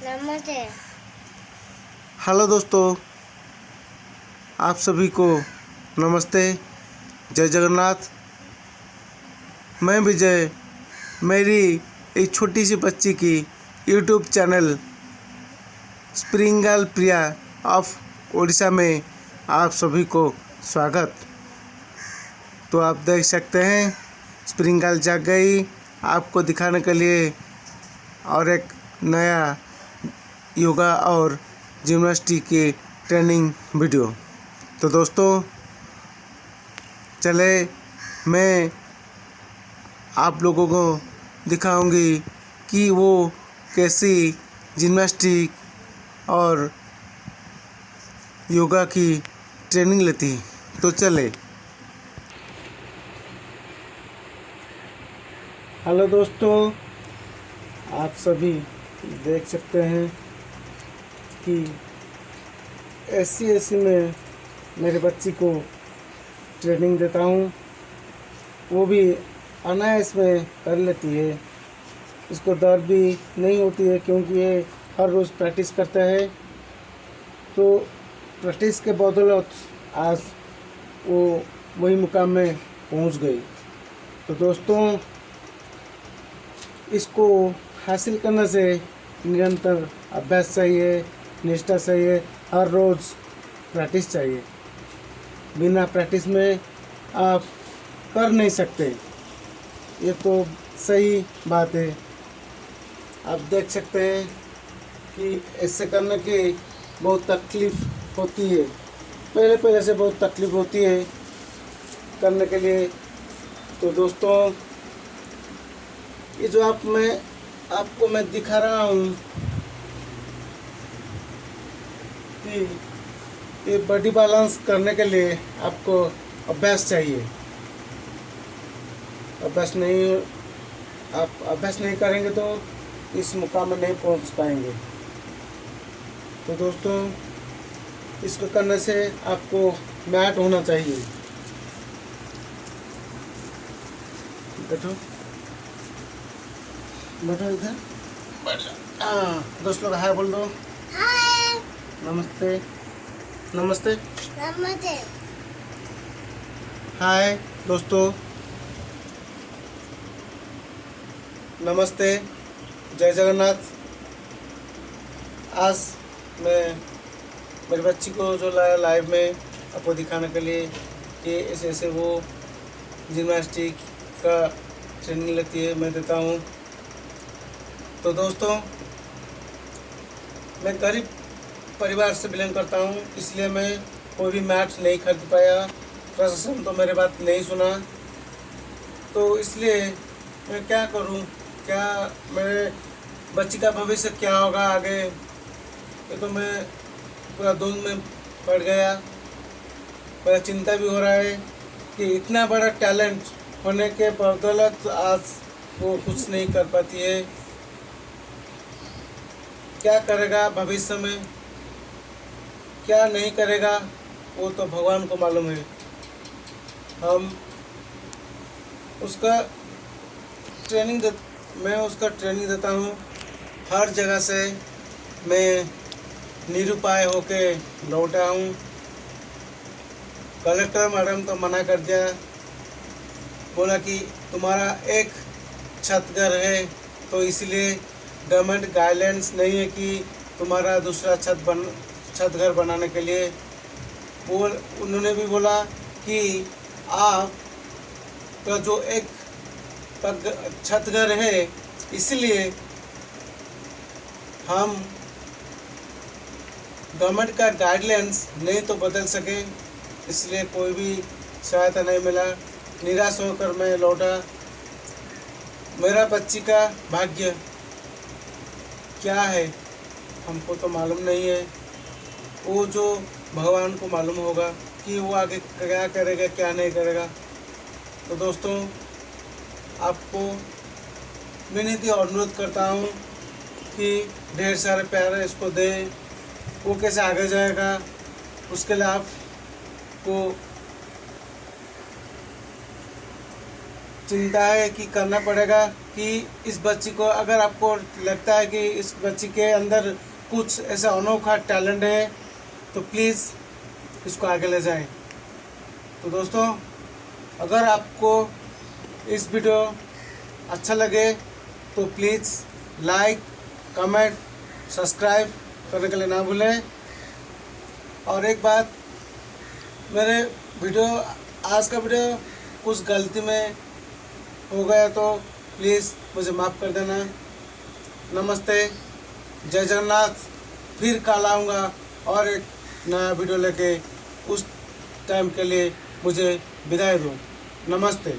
नमस्ते। हेलो दोस्तों, आप सभी को नमस्ते। जय जगन्नाथ। मैं विजय। मेरी एक छोटी सी बच्ची की यूट्यूब चैनल स्प्रिंगल प्रिया ऑफ उड़ीसा में आप सभी को स्वागत। तो आप देख सकते हैं स्प्रिंगल जाग गई आपको दिखाने के लिए और एक नया योगा और जिम्नास्टिक की ट्रेनिंग वीडियो। तो दोस्तों चले मैं आप लोगों को दिखाऊंगी कि वो कैसी जिम्नास्टिक और योगा की ट्रेनिंग लेती। तो चले। हेलो दोस्तों, आप सभी देख सकते हैं कि ऐसी में मेरे बच्ची को ट्रेनिंग देता हूँ। वो भी अनायास में कर लेती है। इसको दर्द भी नहीं होती है क्योंकि ये हर रोज़ प्रैक्टिस करता है। तो प्रैक्टिस के बदौलत आज वो वही मुकाम में पहुँच गई। तो दोस्तों इसको हासिल करने से निरंतर अभ्यास चाहिए, निष्ठा चाहिए, हर रोज़ प्रैक्टिस चाहिए। बिना प्रैक्टिस में आप कर नहीं सकते, ये तो सही बात है। आप देख सकते हैं कि ऐसे करने की बहुत तकलीफ़ होती है। पहले से बहुत तकलीफ़ होती है करने के लिए। तो दोस्तों ये जो आपको मैं दिखा रहा हूँ कि ये बॉडी बैलेंस करने के लिए आपको अभ्यास चाहिए। आप अभ्यास नहीं करेंगे तो इस मुकाम में नहीं पहुंच पाएंगे। तो दोस्तों इसको करने से आपको मैट होना चाहिए। बैठो इधर। हाँ दोस्त लोग हाय बोल दो। हाय। नमस्ते नमस्ते नमस्ते। हाय दोस्तों, नमस्ते, जय जगन्नाथ। आज मैं मेरी बच्ची को जो लाया लाइव में आपको दिखाने के लिए कि ऐसे वो जिम्नास्टिक का ट्रेनिंग लेती है, मैं देता हूँ। तो दोस्तों मैं गरीब परिवार से बिलोंग करता हूँ, इसलिए मैं कोई भी मैट नहीं खरीद पाया। प्रशासन तो मेरी बात नहीं सुना। तो इसलिए मैं क्या करूँ, क्या मेरे बच्ची का भविष्य क्या होगा आगे, ये तो मैं पूरा धुंध में पड़ गया। बड़ा चिंता भी हो रहा है कि इतना बड़ा टैलेंट होने के बदौलत आज वो कुछ नहीं कर पाती है। क्या करेगा भविष्य में, क्या नहीं करेगा, वो तो भगवान को मालूम है। मैं उसका ट्रेनिंग देता हूँ। हर जगह से मैं निरुपाय होके लौटा हूँ। कलेक्टर मैडम तो मना कर दिया, बोला कि तुम्हारा एक छत घर है तो इसलिए गवर्नमेंट गाइडलाइंस नहीं है कि तुम्हारा दूसरा छत घर बनाने के लिए। उन्होंने भी बोला कि आप का जो एक छत घर है इसलिए हम गवर्नमेंट का गाइडलाइंस नहीं तो बदल सके, इसलिए कोई भी सहायता नहीं मिला। निराश होकर मैं लौटा। मेरा बच्ची का भाग्य क्या है हमको तो मालूम नहीं है, वो जो भगवान को मालूम होगा कि वो आगे क्या करेगा क्या नहीं करेगा। तो दोस्तों आपको विनती और अनुरोध करता हूँ कि ढेर सारे प्यार इसको दें। वो कैसे आगे जाएगा उसके लिए आपको चिंता है कि करना पड़ेगा कि इस बच्ची को, अगर आपको लगता है कि इस बच्ची के अंदर कुछ ऐसा अनोखा टैलेंट है तो प्लीज़ इसको आगे ले जाएं। तो दोस्तों, अगर आपको इस वीडियो अच्छा लगे तो प्लीज़ लाइक, कमेंट, सब्सक्राइब करने के लिए ना भूलें। और एक बात, मेरे वीडियो, आज का वीडियो कुछ गलती में हो गया तो प्लीज़ मुझे माफ़ कर देना। नमस्ते, जय जगन्नाथ। फिर कल आऊँगा और एक नया वीडियो लेके। उस टाइम के लिए मुझे विदाई दो। नमस्ते।